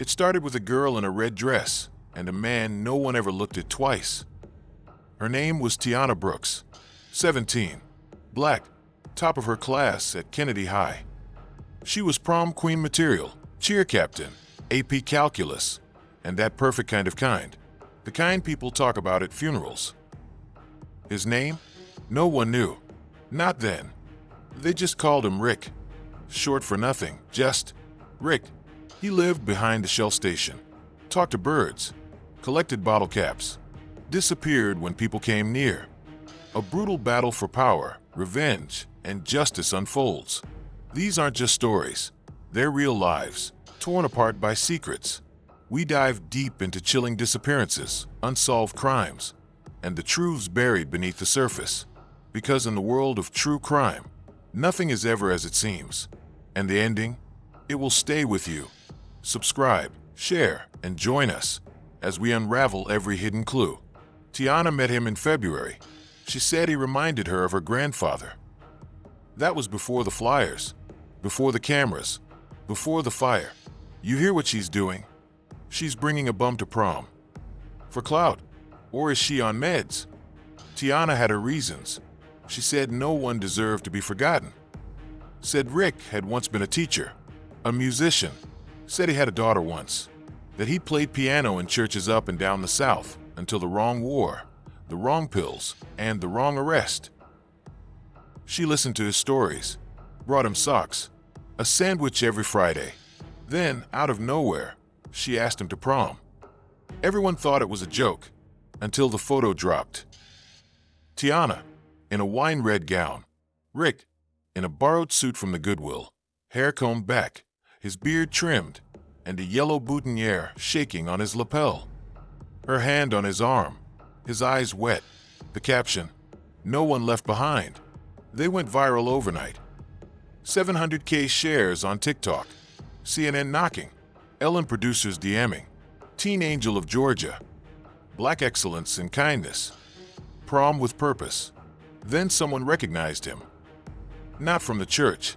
It started with a girl in a red dress and a man no one ever looked at twice. Her name was Tiana Brooks, 17, black, top of her class at Kennedy High. She was prom queen material, cheer captain, AP calculus, and that perfect kind of kind. The kind people talk about at funerals. His name? No one knew. Not then. They just called him Rick. Short for nothing, just Rick. He lived behind the Shell station, talked to birds, collected bottle caps, disappeared when people came near. A brutal battle for power, revenge, and justice unfolds. These aren't just stories. They're real lives, torn apart by secrets. We dive deep into chilling disappearances, unsolved crimes, and the truths buried beneath the surface. Because in the world of true crime, nothing is ever as it seems. And the ending? It will stay with you. Subscribe, share, and join us as we unravel every hidden clue. Tiana met him in February. She said he reminded her of her grandfather. That was before the flyers, before the cameras, before the fire. You hear what she's doing? She's bringing a bum to prom. For clout? Or is she on meds? Tiana had her reasons. She said no one deserved to be forgotten. Said Rick had once been a teacher, a musician. Said he had a daughter once. That he played piano in churches up and down the South until the wrong war, the wrong pills, and the wrong arrest. She listened to his stories, brought him socks, a sandwich every Friday. Then, out of nowhere, she asked him to prom. Everyone thought it was a joke, until the photo dropped. Tiana, in a wine-red gown. Rick, in a borrowed suit from the Goodwill, hair combed back, his beard trimmed, and a yellow boutonniere shaking on his lapel. Her hand on his arm, his eyes wet. The caption, "No one left behind." They went viral overnight. 700K shares on TikTok, CNN knocking, Ellen producers DMing, Teen Angel of Georgia, Black excellence and kindness, prom with purpose. Then someone recognized him. Not from the church,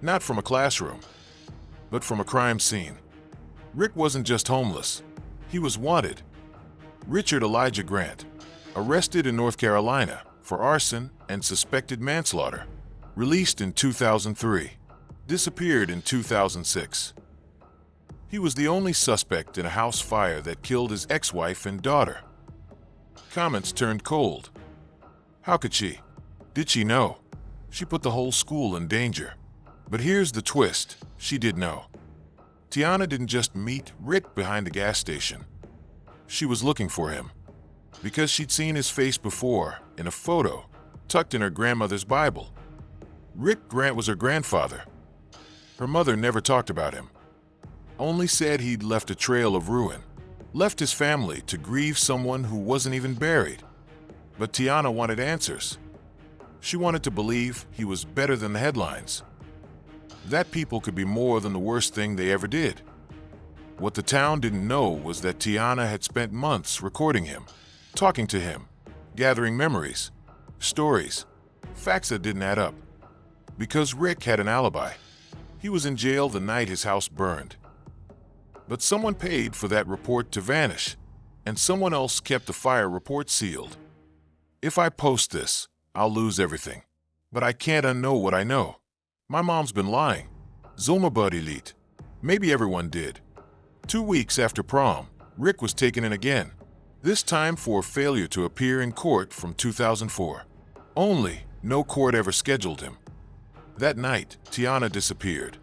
not from a classroom, but from a crime scene. Rick wasn't just homeless, he was wanted. Richard Elijah Grant, arrested in North Carolina for arson and suspected manslaughter, released in 2003, disappeared in 2006. He was the only suspect in a house fire that killed his ex-wife and daughter. Comments turned cold. How could she? Did she know? She put the whole school in danger. But here's the twist, she did know. Tiana didn't just meet Rick behind the gas station. She was looking for him. Because she'd seen his face before, in a photo, tucked in her grandmother's Bible. Rick Grant was her grandfather. Her mother never talked about him. Only said he'd left a trail of ruin. Left his family to grieve someone who wasn't even buried. But Tiana wanted answers. She wanted to believe he was better than the headlines. That people could be more than the worst thing they ever did. What the town didn't know was that Tiana had spent months recording him, talking to him, gathering memories, stories, facts that didn't add up. Because Rick had an alibi. He was in jail the night his house burned. But someone paid for that report to vanish, and someone else kept the fire report sealed. If I post this, I'll lose everything. But I can't unknow what I know. My mom's been lying. Zulmabud elite. Maybe everyone did. 2 weeks after prom, Rick was taken in again. This time for failure to appear in court from 2004. Only, no court ever scheduled him. That night, Tiana disappeared.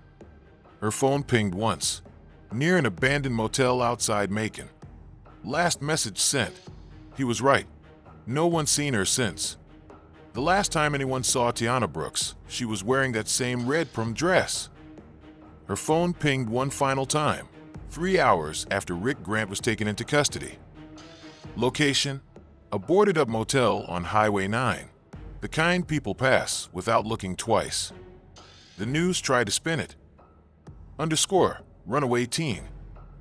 Her phone pinged once, near an abandoned motel outside Macon. Last message sent. He was right. No one's seen her since. The last time anyone saw Tiana Brooks, she was wearing that same red prom dress. Her phone pinged one final time, 3 hours after Rick Grant was taken into custody. Location: a boarded-up motel on Highway 9. The kind people pass without looking twice. The news tried to spin it. Underscore, runaway teen.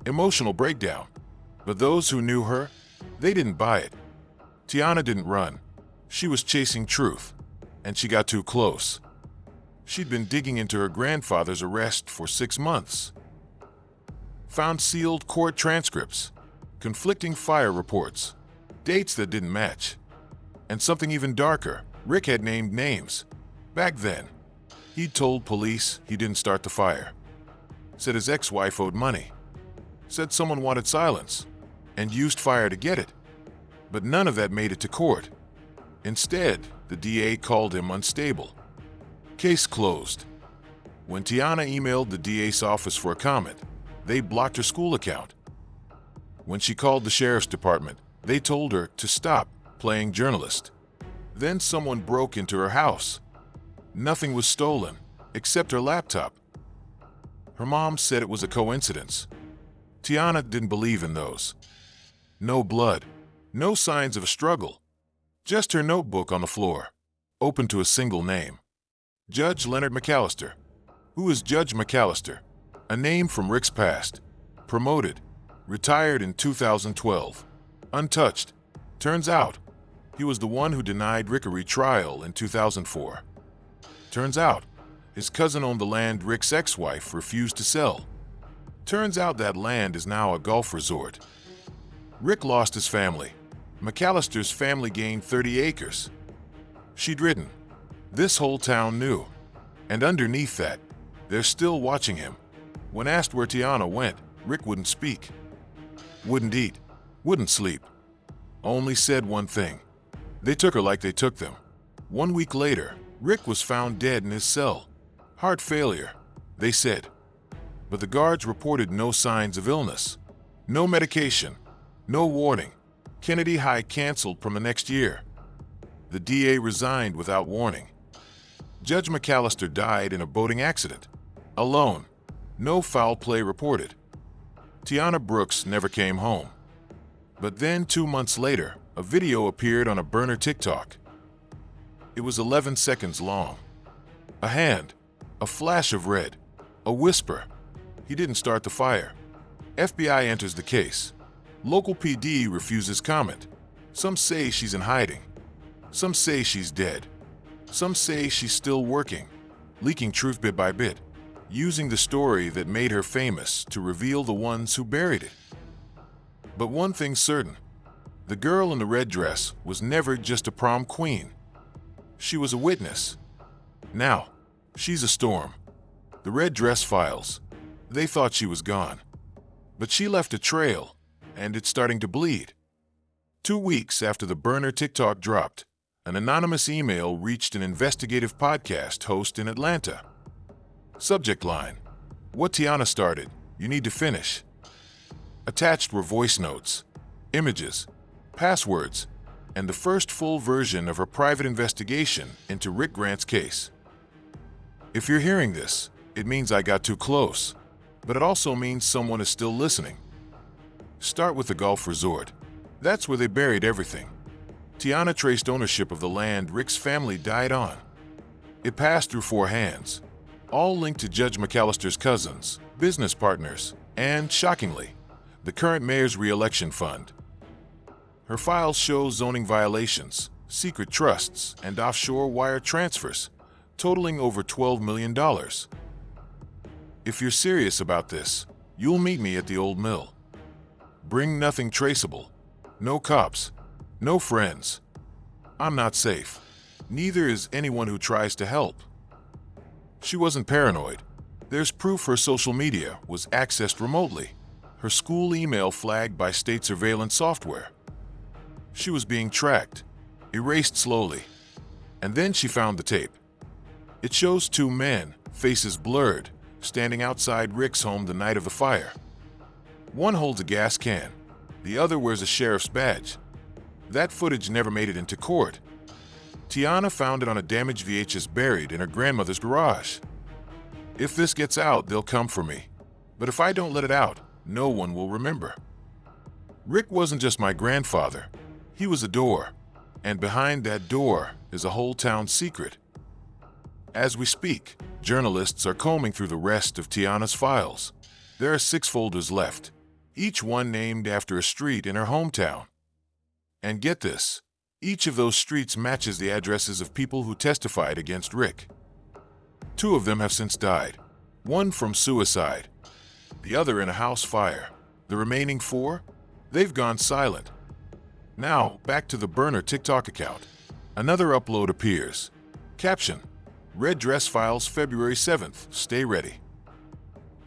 Emotional breakdown. But those who knew her, they didn't buy it. Tiana didn't run. She was chasing truth, and she got too close. She'd been digging into her grandfather's arrest for 6 months. found sealed court transcripts, conflicting fire reports, dates that didn't match. And something even darker, Rick had named names. Back then, he'd told police he didn't start the fire. Said his ex-wife owed money. Said someone wanted silence, and used fire to get it. But none of that made it to court. Instead, the DA called him unstable. Case closed. When Tiana emailed the DA's office for a comment, they blocked her school account. When she called the sheriff's department, they told her to stop playing journalist. Then someone broke into her house. Nothing was stolen, except her laptop. Her mom said it was a coincidence. Tiana didn't believe in those. No blood, no signs of a struggle. Just her notebook on the floor, open to a single name. Judge Leonard McAllister. Who is Judge McAllister? A name from Rick's past. Promoted. Retired in 2012. Untouched. Turns out, he was the one who denied Rick a retrial in 2004. Turns out, his cousin owned the land Rick's ex-wife refused to sell. Turns out that land is now a golf resort. Rick lost his family. McAllister's family gained 30 acres. She'd written, "This whole town knew." And underneath that, they're still watching him. When asked where Tiana went, Rick wouldn't speak. Wouldn't eat. Wouldn't sleep. Only said one thing. They took her like they took them. 1 week later, Rick was found dead in his cell. Heart failure, they said. But the guards reported no signs of illness. No medication. No warning. Kennedy High canceled from the next year. The DA resigned without warning. Judge McAllister died in a boating accident. Alone. No foul play reported. Tiana Brooks never came home. But then 2 months later, a video appeared on a burner TikTok. It was 11 seconds long. A hand, a flash of red, a whisper. He didn't start the fire. FBI enters the case. Local PD refuses comment. Some say she's in hiding. Some say she's dead. Some say she's still working, leaking truth bit by bit, using the story that made her famous to reveal the ones who buried it. But one thing's certain, the girl in the red dress was never just a prom queen. She was a witness. Now, she's a storm. The red dress files. They thought she was gone. But she left a trail, and it's starting to bleed. 2 weeks after the burner TikTok dropped, an anonymous email reached an investigative podcast host in Atlanta. Subject line: "What Tiana started, you need to finish." Attached were voice notes, images, passwords, and the first full version of her private investigation into Rick Grant's case. If you're hearing this, it means I got too close, but it also means someone is still listening. Start with the golf resort. That's where they buried everything. Tiana traced ownership of the land Rick's family died on. It passed through 4 hands, all linked to Judge McAllister's cousins, business partners, and, shockingly, the current mayor's re-election fund. Her files show zoning violations, secret trusts, and offshore wire transfers, totaling over $12 million. If you're serious about this, you'll meet me at the old mill. Bring nothing traceable. No cops. No friends. I'm not safe. Neither is anyone who tries to help. She wasn't paranoid. There's proof her social media was accessed remotely. Her school email flagged by state surveillance software. She was being tracked, erased slowly. And then she found the tape. It shows 2 men, faces blurred, standing outside Rick's home the night of the fire. One holds a gas can. The other wears a sheriff's badge. That footage never made it into court. Tiana found it on a damaged VHS buried in her grandmother's garage. If this gets out, they'll come for me. But if I don't let it out, no one will remember. Rick wasn't just my grandfather. He was a door. And behind that door is a whole town secret. As we speak, journalists are combing through the rest of Tiana's files. There are 6 folders left, each one named after a street in her hometown. And get this, each of those streets matches the addresses of people who testified against Rick. 2 of them have since died, one from suicide. the other in a house fire. The remaining 4? They've gone silent. Now, back to the burner TikTok account. Another upload appears. Caption: Red Dress Files February 7th, stay ready.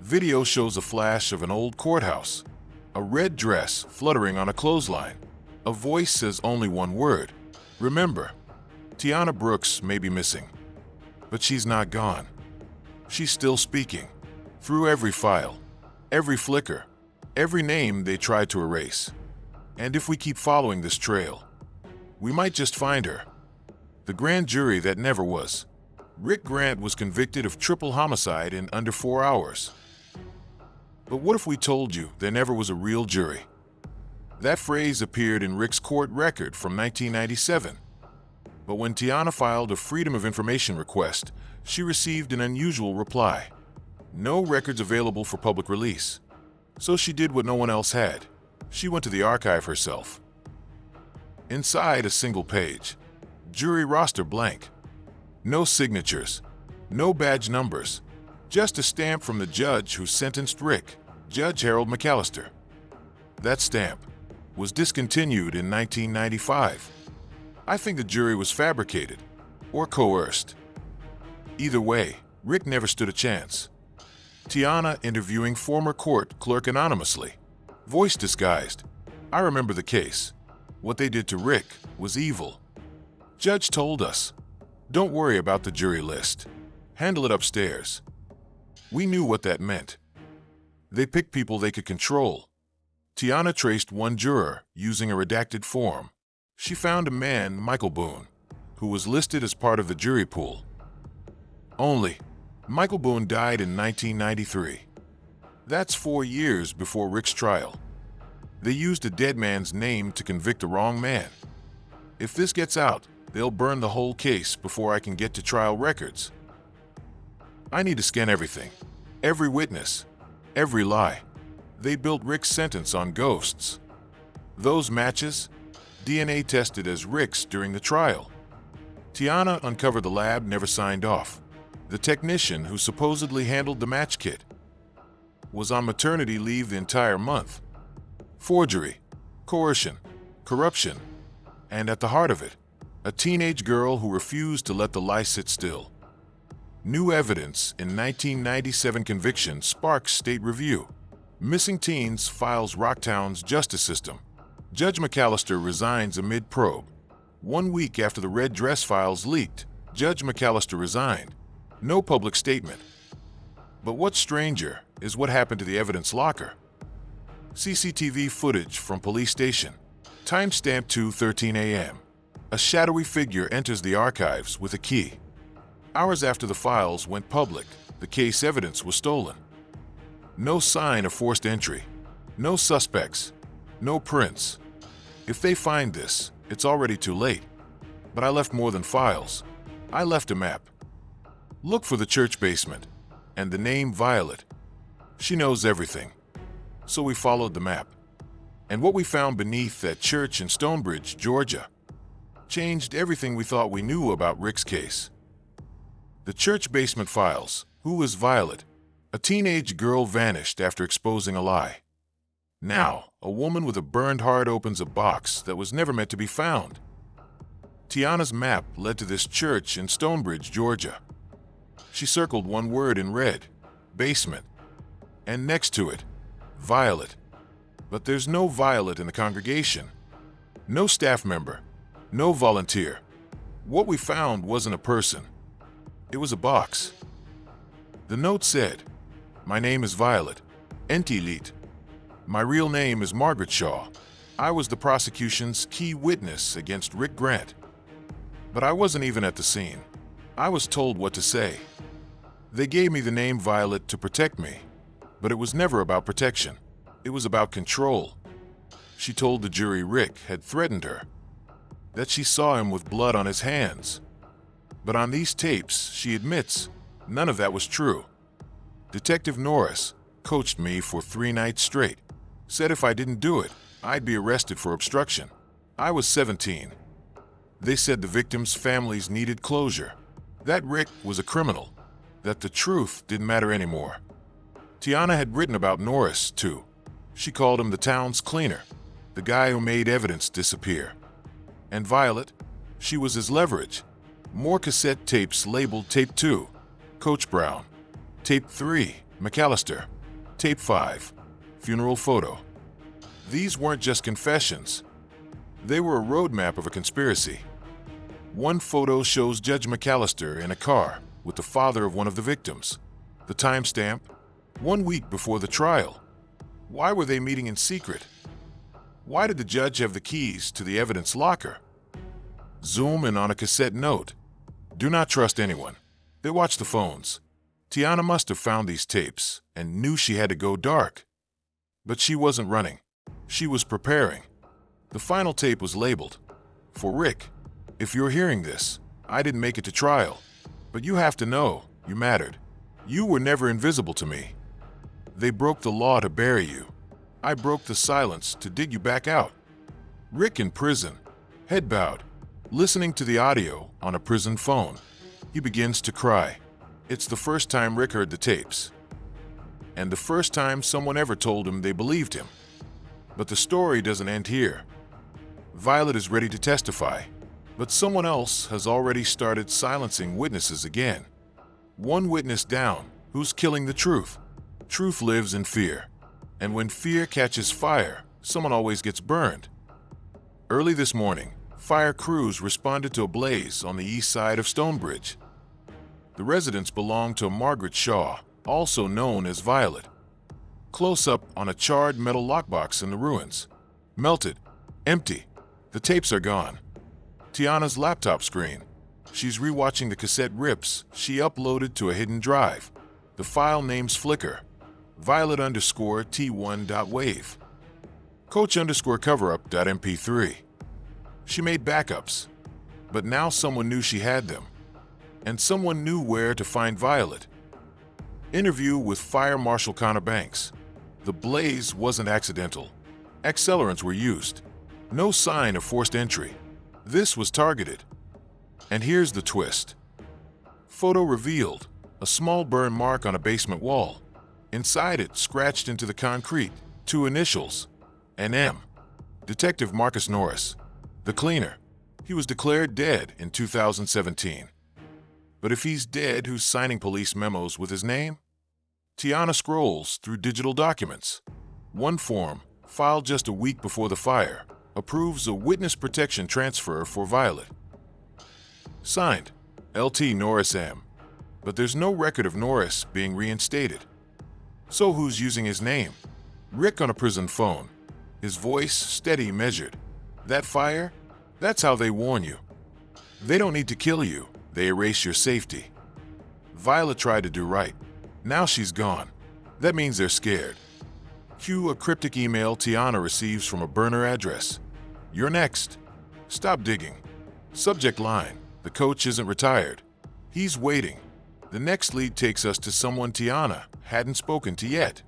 Video shows a flash of an old courthouse. A red dress fluttering on a clothesline. A voice says only one word. Remember, Tiana Brooks may be missing, but she's not gone. She's still speaking. Through every file, every flicker, every name they tried to erase. And if we keep following this trail, we might just find her. The grand jury that never was. Rick Grant was convicted of triple homicide in under 4 hours. But what if we told you there never was a real jury? That phrase appeared in Rick's court record from 1997. But when Tiana filed a Freedom of Information request, she received an unusual reply. No records available for public release. So she did what no one else had. She went to the archive herself. Inside, a single page. Jury roster blank. No signatures. No badge numbers. Just a stamp from the judge who sentenced Rick, Judge Harold McAllister. That stamp was discontinued in 1995. I think the jury was fabricated or coerced. Either way, Rick never stood a chance. Tiana interviewing former court clerk anonymously. Voice disguised. I remember the case. What they did to Rick was evil. Judge told us, don't worry about the jury list. Handle it upstairs. We knew what that meant. They picked people they could control. Tiana traced one juror using a redacted form. She found a man, Michael Boone, who was listed as part of the jury pool. Only, Michael Boone died in 1993. That's 4 years before Rick's trial. They used a dead man's name to convict the wrong man. If this gets out, they'll burn the whole case before I can get to trial records. I need to scan everything. Every witness. Every lie. They built Rick's sentence on ghosts. Those matches? DNA tested as Rick's during the trial. Tiana uncovered the lab never signed off. The technician who supposedly handled the match kit was on maternity leave the entire month. Forgery, coercion, corruption, and at the heart of it, a teenage girl who refused to let the lie sit still. New evidence in 1997 conviction sparks state review. Missing teens files Rocktown's justice system. Judge McAllister resigns amid probe. 1 week after the red dress files leaked, Judge McAllister resigned. No public statement. But what's stranger is what happened to the evidence locker. CCTV footage from police station. Timestamp 2:13 a.m. A shadowy figure enters the archives with a key. Hours after the files went public, the case evidence was stolen. No sign of forced entry. No suspects. No prints. If they find this, it's already too late. But I left more than files. I left a map. Look for the church basement. And the name Violet. She knows everything. So we followed the map. And what we found beneath that church in Stonebridge, Georgia, changed everything we thought we knew about Rick's case. The church basement files. Who was Violet? A teenage girl vanished after exposing a lie. Now, a woman with a burned heart opens a box that was never meant to be found. Tiana's map led to this church in Stonebridge, Georgia. She circled one word in red, basement, and next to it, Violet. But there's no Violet in the congregation. No staff member. No volunteer. What we found wasn't a person. It was a box. The note said, "My name is Violet, Entilit. My real name is Margaret Shaw. I was the prosecution's key witness against Rick Grant. But I wasn't even at the scene. I was told what to say. They gave me the name Violet to protect me, but it was never about protection. It was about control." She told the jury Rick had threatened her, that she saw him with blood on his hands. But on these tapes, she admits, none of that was true. Detective Norris coached me for 3 nights straight. Said if I didn't do it, I'd be arrested for obstruction. I was 17. They said the victims' families needed closure, that Rick was a criminal, that the truth didn't matter anymore. Tiana had written about Norris, too. She called him the town's cleaner, the guy who made evidence disappear. And Violet, she was his leverage. More cassette tapes labeled Tape 2, Coach Brown. Tape 3, McAllister. Tape 5, funeral photo. These weren't just confessions. They were a roadmap of a conspiracy. One photo shows Judge McAllister in a car with the father of one of the victims. The timestamp, 1 week before the trial. Why were they meeting in secret? Why did the judge have the keys to the evidence locker? Zoom in on a cassette note. Do not trust anyone. They watch the phones. Tiana must have found these tapes and knew she had to go dark. But she wasn't running. She was preparing. The final tape was labeled, "For Rick, if you're hearing this, I didn't make it to trial, but you have to know you mattered. You were never invisible to me. They broke the law to bury you. I broke the silence to dig you back out." Rick in prison, head bowed, listening to the audio on a prison phone. He begins to cry. It's the first time Rick heard the tapes. And the first time someone ever told him they believed him. But the story doesn't end here. Violet is ready to testify, but someone else has already started silencing witnesses again. One witness down, who's killing the truth. Truth lives in fear. And when fear catches fire, someone always gets burned. Early this morning, fire crews responded to a blaze on the east side of Stonebridge. The residence belonged to Margaret Shaw, also known as Violet. Close up on a charred metal lockbox in the ruins. Melted. Empty. The tapes are gone. Tiana's laptop screen. She's rewatching the cassette rips she uploaded to a hidden drive. The file name's Flickr. Violet_T1.wave. Coach_coverup.mp3. She made backups. But now someone knew she had them. And someone knew where to find Violet. Interview with Fire Marshal Connor Banks. The blaze wasn't accidental. Accelerants were used. No sign of forced entry. This was targeted. And here's the twist. Photo revealed a small burn mark on a basement wall. Inside it, scratched into the concrete, 2 initials, an M. Detective Marcus Norris, the cleaner. He was declared dead in 2017. But if he's dead, who's signing police memos with his name? Tiana scrolls through digital documents. One form, filed just a week before the fire, approves a witness protection transfer for Violet. Signed, LT Norris M. But there's no record of Norris being reinstated. So who's using his name? Rick on a prison phone. His voice steady, measured. That fire? That's how they warn you. They don't need to kill you. They erase your safety. Violet tried to do right. Now she's gone. That means they're scared. Cue a cryptic email Tiana receives from a burner address. You're next. Stop digging. Subject line. The coach isn't retired. He's waiting. The next lead takes us to someone Tiana hadn't spoken to yet.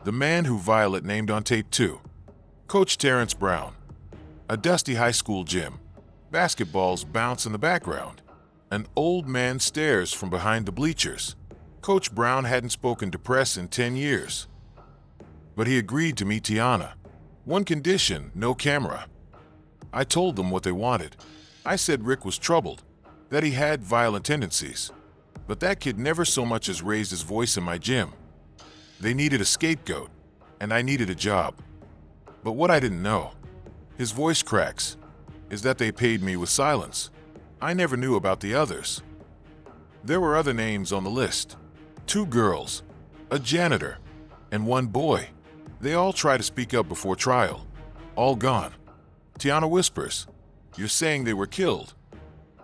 The man who Violet named on tape 2. Coach Terrence Brown. A dusty high school gym. Basketballs bounce in the background. An old man stares from behind the bleachers. Coach Brown hadn't spoken to press in 10 years. But he agreed to meet Tiana. One condition, no camera. I told them what they wanted. I said Rick was troubled, that he had violent tendencies. But that kid never so much as raised his voice in my gym. They needed a scapegoat, and I needed a job. But what I didn't know, his voice cracks, is that they paid me with silence. I never knew about the others. There were other names on the list. 2 girls, a janitor, and 1 boy. They all try to speak up before trial. All gone. Tiana whispers, "You're saying they were killed."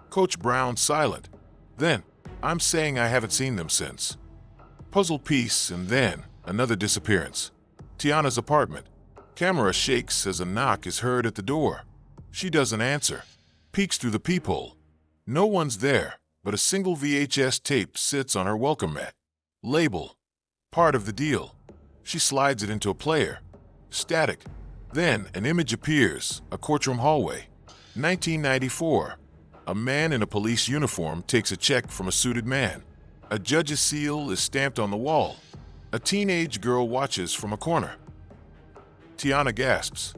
Coach Brown silent. Then, "I'm saying I haven't seen them since." Puzzle piece, and then another disappearance. Tiana's apartment. Camera shakes as a knock is heard at the door. She doesn't answer. Peeks through the peephole. No one's there, but a single VHS tape sits on her welcome mat. Label. Part of the deal. She slides it into a player. Static. Then an image appears, a courtroom hallway. 1994. A man in a police uniform takes a check from a suited man. A judge's seal is stamped on the wall. A teenage girl watches from a corner. Tiana gasps.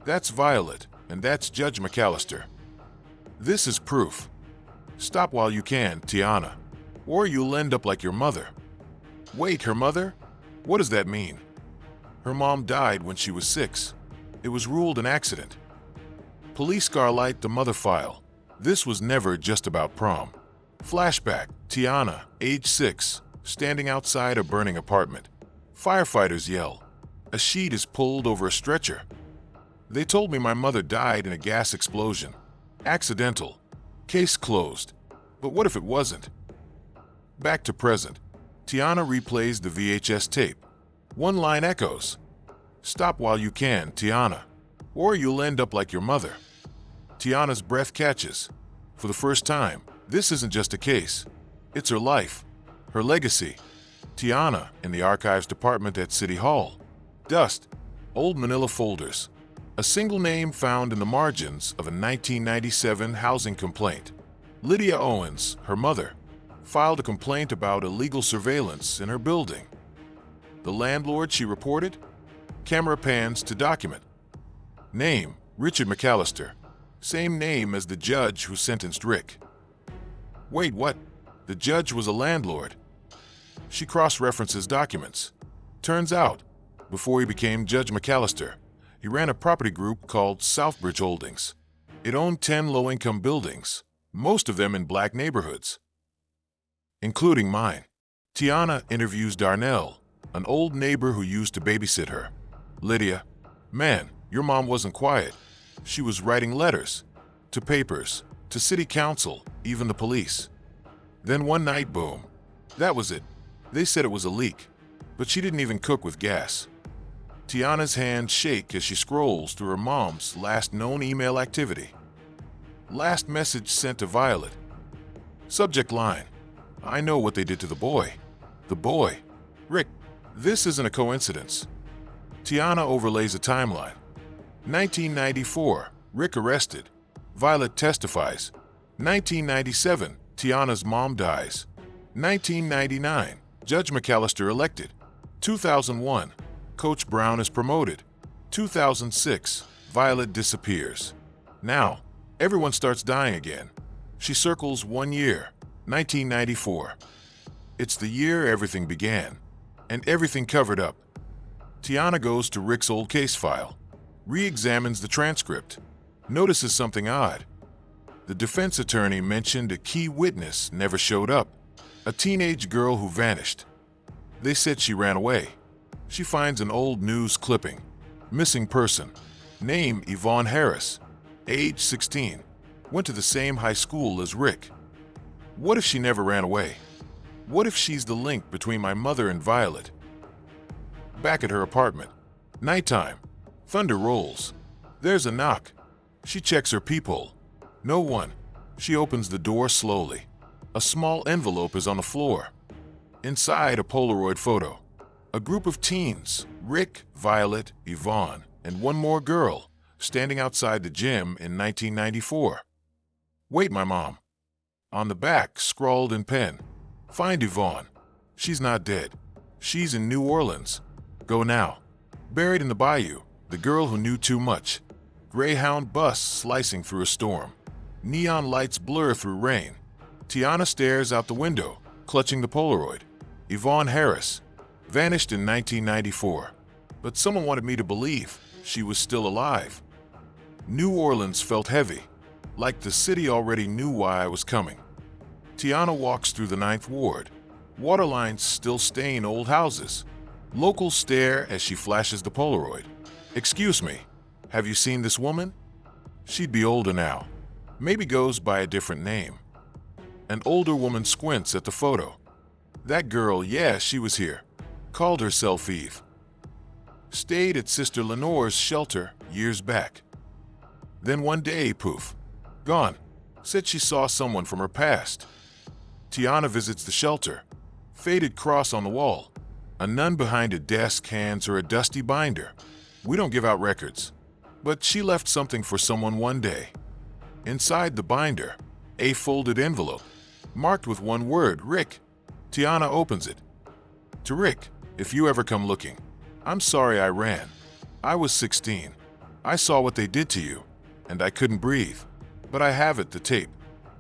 That's Violet, and that's Judge McAllister. This is proof. Stop while you can, Tiana, or you'll end up like your mother. Wait, her mother? What does that mean? Her mom died when she was 6. It was ruled an accident. Police scarlight the mother file. This was never just about prom. Flashback, Tiana, age 6, standing outside a burning apartment. Firefighters yell. A sheet is pulled over a stretcher. They told me my mother died in a gas explosion. Accidental. Case closed. But what if it wasn't? Back to present. Tiana replays the VHS tape. One line echoes. Stop while you can, Tiana, or you'll end up like your mother. Tiana's breath catches. For the first time, this isn't just a case. It's her life, her legacy. Tiana in the archives department at City Hall. Dust, old manila folders. A single name found in the margins of a 1997 housing complaint. Lydia Owens, her mother, filed a complaint about illegal surveillance in her building. The landlord she reported? Camera pans to document. Name, Richard McAllister. Same name as the judge who sentenced Rick. Wait, what? The judge was a landlord. She cross-references documents. Turns out, before he became Judge McAllister, he ran a property group called Southbridge Holdings. It owned 10 low-income buildings, most of them in black neighborhoods, including mine. Tiana interviews Darnell, an old neighbor who used to babysit her. Lydia, man, your mom wasn't quiet. She was writing letters, to papers, to city council, even the police. Then one night, boom. That was it. They said it was a leak, but she didn't even cook with gas. Tiana's hands shake as she scrolls through her mom's last known email activity. Last message sent to Violet. Subject line, I know what they did to the boy. The boy. Rick, this isn't a coincidence. Tiana overlays a timeline. 1994, Rick arrested. Violet testifies. 1997, Tiana's mom dies. 1999, Judge McAllister elected. 2001, Coach Brown is promoted. 2006, Violet disappears. Now, everyone starts dying again. She circles 1 year, 1994. It's the year everything began, and everything covered up. Tiana goes to Rick's old case file, re-examines the transcript, notices something odd. The defense attorney mentioned a key witness never showed up, a teenage girl who vanished. They said she ran away. She finds an old news clipping. Missing person. Name Yvonne Harris. Age 16. Went to the same high school as Rick. What if she never ran away? What if she's the link between my mother and Violet? Back at her apartment. Nighttime. Thunder rolls. There's a knock. She checks her peephole. No one. She opens the door slowly. A small envelope is on the floor. Inside, a Polaroid photo. A group of teens, Rick, Violet, Yvonne, and one more girl, standing outside the gym in 1994. Wait, my mom. On the back, scrawled in pen. Find Yvonne. She's not dead. She's in New Orleans. Go now. Buried in the bayou, the girl who knew too much. Greyhound bus slicing through a storm. Neon lights blur through rain. Tiana stares out the window, clutching the Polaroid. Yvonne Harris. Vanished in 1994. But someone wanted me to believe she was still alive. New Orleans felt heavy, like the city already knew why I was coming. Tiana walks through the 9th Ward. Water lines still stain old houses. Locals stare as she flashes the Polaroid. Excuse me, have you seen this woman? She'd be older now. Maybe goes by a different name. An older woman squints at the photo. That girl, yeah, she was here. Called herself Eve. Stayed at Sister Lenore's shelter years back. Then one day, poof, gone. Said she saw someone from her past. Tiana visits the shelter. Faded cross on the wall. A nun behind a desk hands her a dusty binder. We don't give out records. But she left something for someone one day. Inside the binder, a folded envelope, marked with one word, Rick. Tiana opens it. To Rick. If you ever come looking, I'm sorry I ran. I was 16. I saw what they did to you, and I couldn't breathe. But I have it, the tape.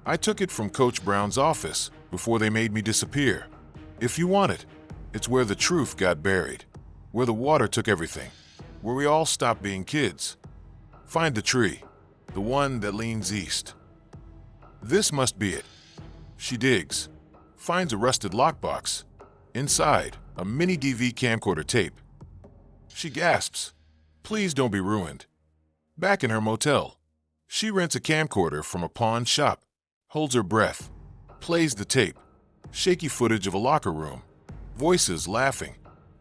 I took it from Coach Brown's office before they made me disappear. If you want it, it's where the truth got buried, where the water took everything, where we all stopped being kids. Find the tree, the one that leans east. This must be it. She digs, finds a rusted lockbox. Inside, a mini DV camcorder tape. She gasps, "Please don't be ruined." Back in her motel, she rents a camcorder from a pawn shop, holds her breath, plays the tape. Shaky footage of a locker room, voices laughing,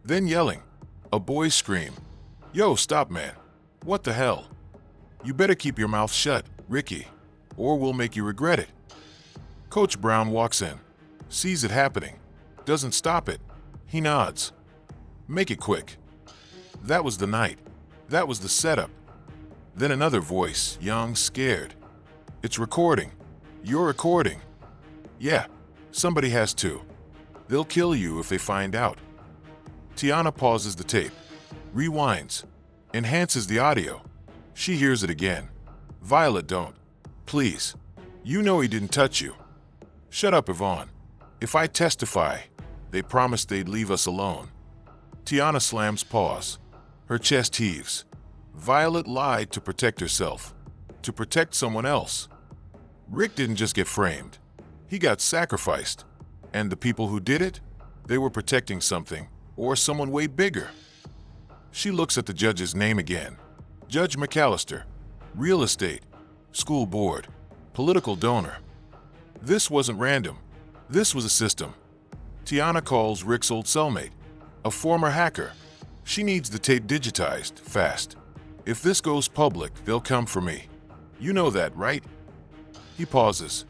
then yelling, a boy's scream. "Yo, stop, man. What the hell? You better keep your mouth shut, Ricky, or we'll make you regret it." Coach Brown walks in, sees it happening, doesn't stop it. He nods. "Make it quick." That was the night. That was the setup. Then another voice, young, scared. "It's recording. You're recording." "Yeah, somebody has to. They'll kill you if they find out." Tiana pauses the tape, rewinds, enhances the audio. She hears it again. "Violet, don't. Please. You know he didn't touch you." "Shut up, Yvonne. If I testify, they promised they'd leave us alone." Tiana slams pause. Her chest heaves. Violet lied to protect herself, to protect someone else. Rick didn't just get framed. He got sacrificed. And the people who did it, they were protecting something, or someone way bigger. She looks at the judge's name again. Judge McAllister. Real estate, school board, political donor. This wasn't random. This was a system. Tiana calls Rick's old cellmate, a former hacker. She needs the tape digitized, fast. "If this goes public, they'll come for me. You know that, right?" He pauses,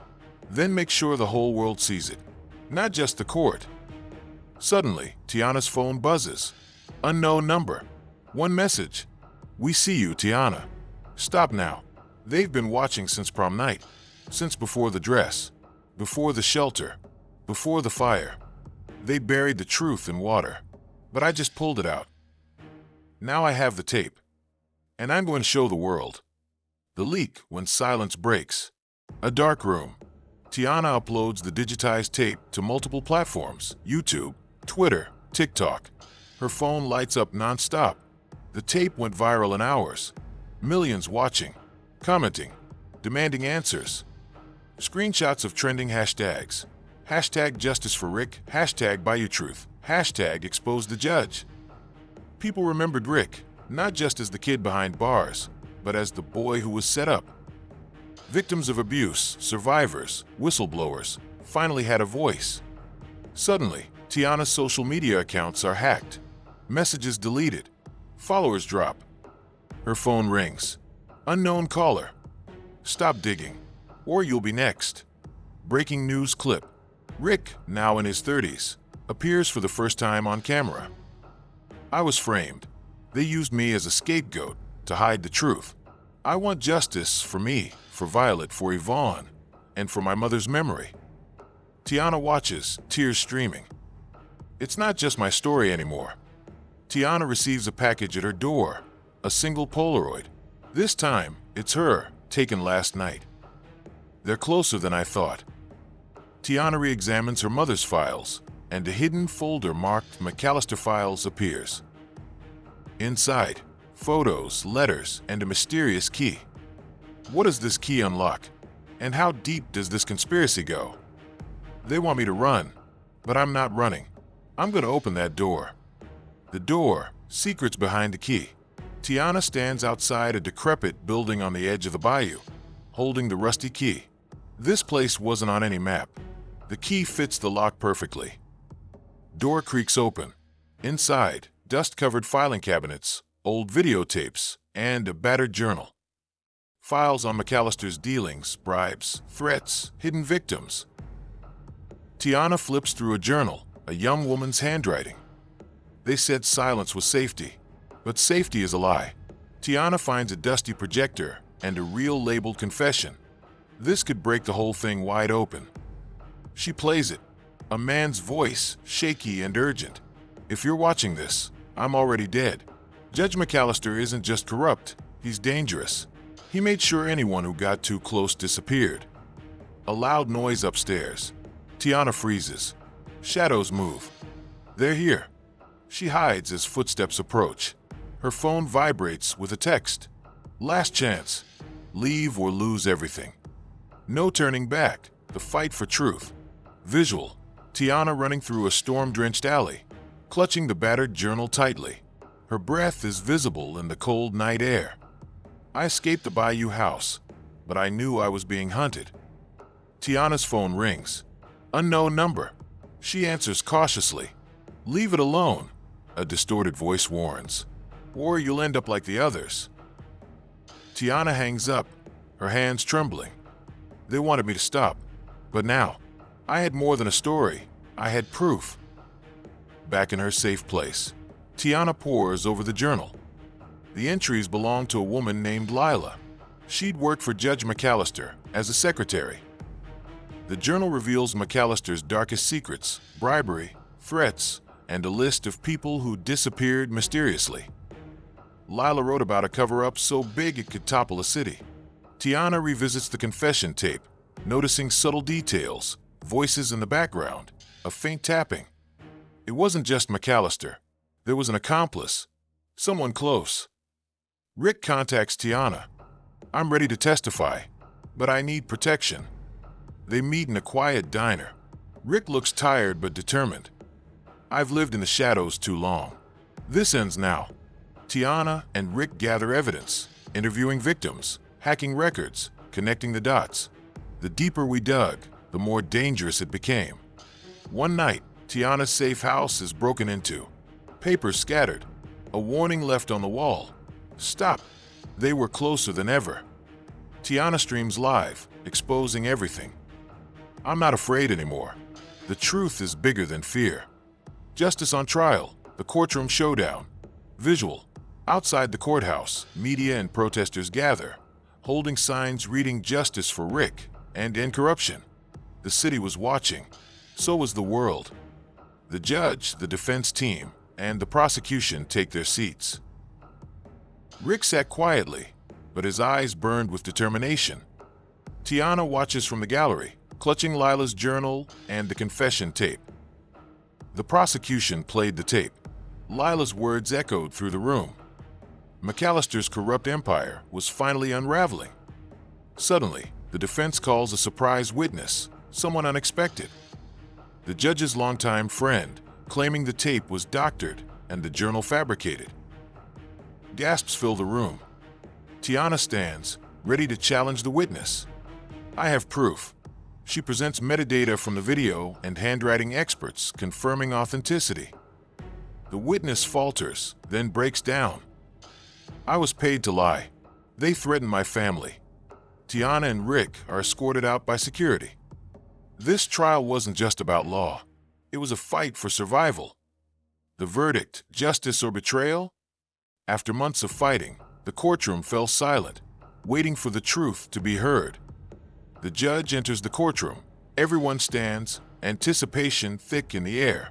then makes sure the whole world sees it, not just the court. Suddenly, Tiana's phone buzzes. Unknown number. One message. "We see you, Tiana. Stop now." They've been watching since prom night, since before the dress, before the shelter, before the fire. They buried the truth in water, but I just pulled it out. Now I have the tape, and I'm going to show the world. The leak when silence breaks. A dark room. Tiana uploads the digitized tape to multiple platforms, YouTube, Twitter, TikTok. Her phone lights up nonstop. The tape went viral in hours. Millions watching, commenting, demanding answers. Screenshots of trending hashtags. Hashtag justice for Rick, hashtag BayouTruth, hashtag expose the judge. People remembered Rick, not just as the kid behind bars, but as the boy who was set up. Victims of abuse, survivors, whistleblowers, finally had a voice. Suddenly, Tiana's social media accounts are hacked. Messages deleted. Followers drop. Her phone rings. Unknown caller. "Stop digging, or you'll be next." Breaking news clip. Rick, now in his 30s, appears for the first time on camera. "I was framed. They used me as a scapegoat to hide the truth. I want justice for me, for Violet, for Yvonne, and for my mother's memory." Tiana watches, tears streaming. It's not just my story anymore. Tiana receives a package at her door, a single Polaroid. This time, it's her, taken last night. They're closer than I thought. Tiana re-examines her mother's files, and a hidden folder marked McAllister Files appears. Inside, photos, letters, and a mysterious key. What does this key unlock? And how deep does this conspiracy go? They want me to run, but I'm not running. I'm going to open that door. The door, secrets behind the key. Tiana stands outside a decrepit building on the edge of the bayou, holding the rusty key. This place wasn't on any map. The key fits the lock perfectly. Door creaks open. Inside, dust-covered filing cabinets, old videotapes, and a battered journal. Files on McAllister's dealings, bribes, threats, hidden victims. Tiana flips through a journal, a young woman's handwriting. They said silence was safety, but safety is a lie. Tiana finds a dusty projector and a real labeled confession. This could break the whole thing wide open. She plays it. A man's voice, shaky and urgent. If you're watching this, I'm already dead. Judge McAllister isn't just corrupt, he's dangerous. He made sure anyone who got too close disappeared. A loud noise upstairs. Tiana freezes. Shadows move. They're here. She hides as footsteps approach. Her phone vibrates with a text. Last chance. Leave or lose everything. No turning back. The fight for truth. Visual. Tiana running through a storm-drenched alley, clutching the battered journal tightly. Her breath is visible in the cold night air. I escaped the Bayou house, but I knew I was being hunted. Tiana's phone rings. Unknown number. She answers cautiously. Leave it alone, a distorted voice warns, or you'll end up like the others. Tiana hangs up, her hands trembling. They wanted me to stop, but now, I had more than a story. I had proof. Back in her safe place, Tiana pores over the journal. The entries belong to a woman named Lila. She'd worked for Judge McAllister as a secretary. The journal reveals McAllister's darkest secrets, bribery, threats, and a list of people who disappeared mysteriously. Lila wrote about a cover-up so big it could topple a city. Tiana revisits the confession tape, noticing subtle details, voices in the background, a faint tapping. It wasn't just McAllister. There was an accomplice, someone close. Rick contacts Tiana. I'm ready to testify, but I need protection. They meet in a quiet diner. Rick looks tired but determined. I've lived in the shadows too long. This ends now. Tiana and Rick gather evidence, interviewing victims, hacking records, connecting the dots. The deeper we dug, the more dangerous it became. One night, Tiana's safe house is broken into. Papers scattered. A warning left on the wall. Stop. They were closer than ever. Tiana streams live, exposing everything. I'm not afraid anymore. The truth is bigger than fear. Justice on trial, the courtroom showdown. Visual. Outside the courthouse, media and protesters gather, holding signs reading justice for Rick and end corruption. The city was watching. So was the world. The judge, the defense team, and the prosecution take their seats. Rick sat quietly, but his eyes burned with determination. Tiana watches from the gallery, clutching Lila's journal and the confession tape. The prosecution played the tape. Lila's words echoed through the room. McAllister's corrupt empire was finally unraveling. Suddenly, the defense calls a surprise witness, someone unexpected. The judge's longtime friend, claiming the tape was doctored and the journal fabricated. Gasps fill the room. Tiana stands, ready to challenge the witness. I have proof. She presents metadata from the video and handwriting experts confirming authenticity. The witness falters, then breaks down. I was paid to lie. They threatened my family. Tiana and Rick are escorted out by security. This trial wasn't just about law. It was a fight for survival. The verdict, justice or betrayal? After months of fighting, the courtroom fell silent, waiting for the truth to be heard. The judge enters the courtroom. Everyone stands, anticipation thick in the air.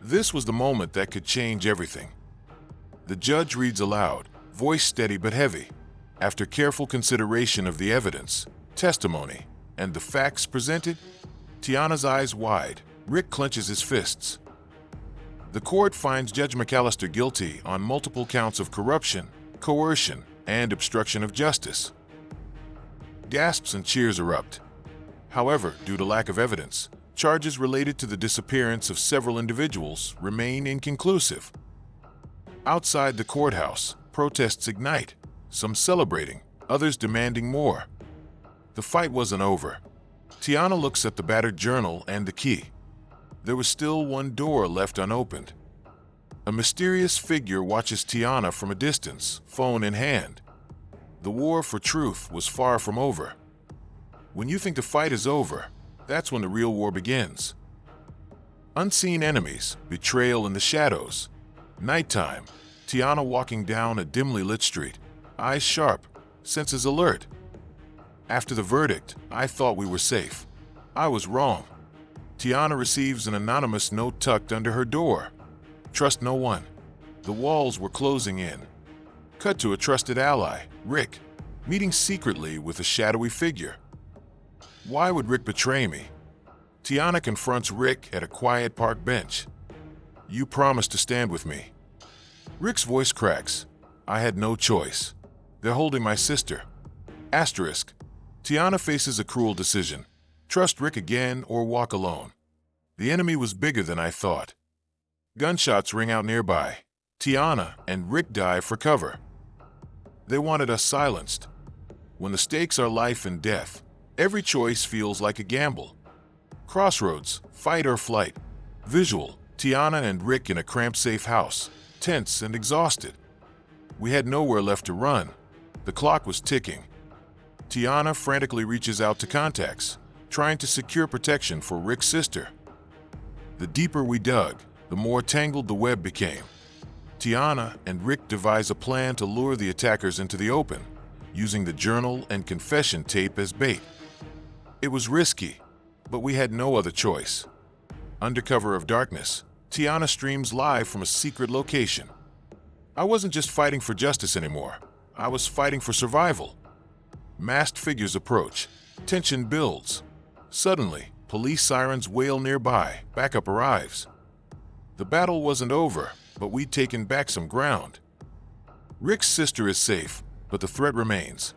This was the moment that could change everything. The judge reads aloud, voice steady but heavy. After careful consideration of the evidence, testimony, and the facts presented, Tiana's eyes wide, Rick clenches his fists. The court finds Judge McAllister guilty on multiple counts of corruption, coercion, and obstruction of justice. Gasps and cheers erupt. However, due to lack of evidence, charges related to the disappearance of several individuals remain inconclusive. Outside the courthouse, protests ignite, some celebrating, others demanding more. The fight wasn't over. Tiana looks at the battered journal and the key. There was still one door left unopened. A mysterious figure watches Tiana from a distance, phone in hand. The war for truth was far from over. When you think the fight is over, that's when the real war begins. Unseen enemies, betrayal in the shadows. Nighttime, Tiana walking down a dimly lit street, eyes sharp, senses alert. After the verdict, I thought we were safe. I was wrong. Tiana receives an anonymous note tucked under her door. Trust no one. The walls were closing in. Cut to a trusted ally, Rick, meeting secretly with a shadowy figure. Why would Rick betray me? Tiana confronts Rick at a quiet park bench. You promised to stand with me. Rick's voice cracks. I had no choice. They're holding my sister. Asterisk. Tiana faces a cruel decision. Trust Rick again or walk alone. The enemy was bigger than I thought. Gunshots ring out nearby. Tiana and Rick dive for cover. They wanted us silenced. When the stakes are life and death, every choice feels like a gamble. Crossroads, fight or flight. Visual, Tiana and Rick in a cramped safe house, tense and exhausted. We had nowhere left to run. The clock was ticking. Tiana frantically reaches out to contacts, trying to secure protection for Rick's sister. The deeper we dug, the more tangled the web became. Tiana and Rick devise a plan to lure the attackers into the open, using the journal and confession tape as bait. It was risky, but we had no other choice. Under cover of darkness, Tiana streams live from a secret location. I wasn't just fighting for justice anymore. I was fighting for survival. Masked figures approach. Tension builds. Suddenly, police sirens wail nearby. Backup arrives. The battle wasn't over, but we'd taken back some ground. Rick's sister is safe, but the threat remains.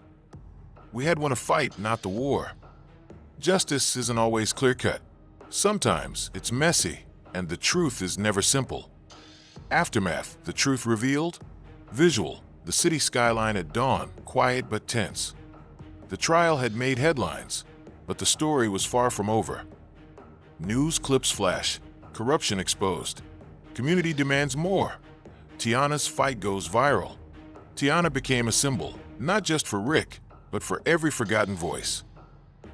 We had won a fight, not the war. Justice isn't always clear-cut. Sometimes it's messy, and the truth is never simple. Aftermath, the truth revealed. Visual, the city skyline at dawn, quiet but tense. The trial had made headlines, but the story was far from over. News clips flash, corruption exposed. Community demands more. Tiana's fight goes viral. Tiana became a symbol, not just for Rick, but for every forgotten voice.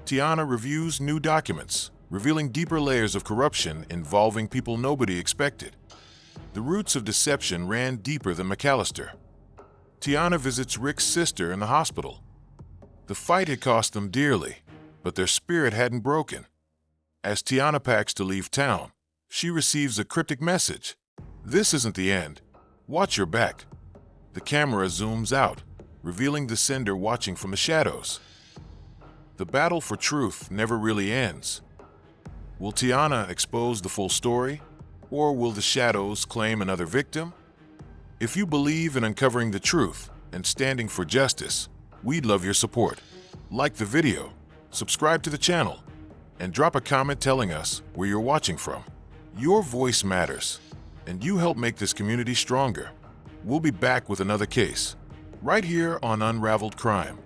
Tiana reviews new documents, revealing deeper layers of corruption involving people nobody expected. The roots of deception ran deeper than McAllister. Tiana visits Rick's sister in the hospital. The fight had cost them dearly, but their spirit hadn't broken. As Tiana packs to leave town, she receives a cryptic message. This isn't the end. Watch your back. The camera zooms out, revealing the sender watching from the shadows. The battle for truth never really ends. Will Tiana expose the full story, or will the shadows claim another victim? If you believe in uncovering the truth and standing for justice, we'd love your support. Like the video, subscribe to the channel, and drop a comment telling us where you're watching from. Your voice matters, and you help make this community stronger. We'll be back with another case, right here on Unraveled Crime.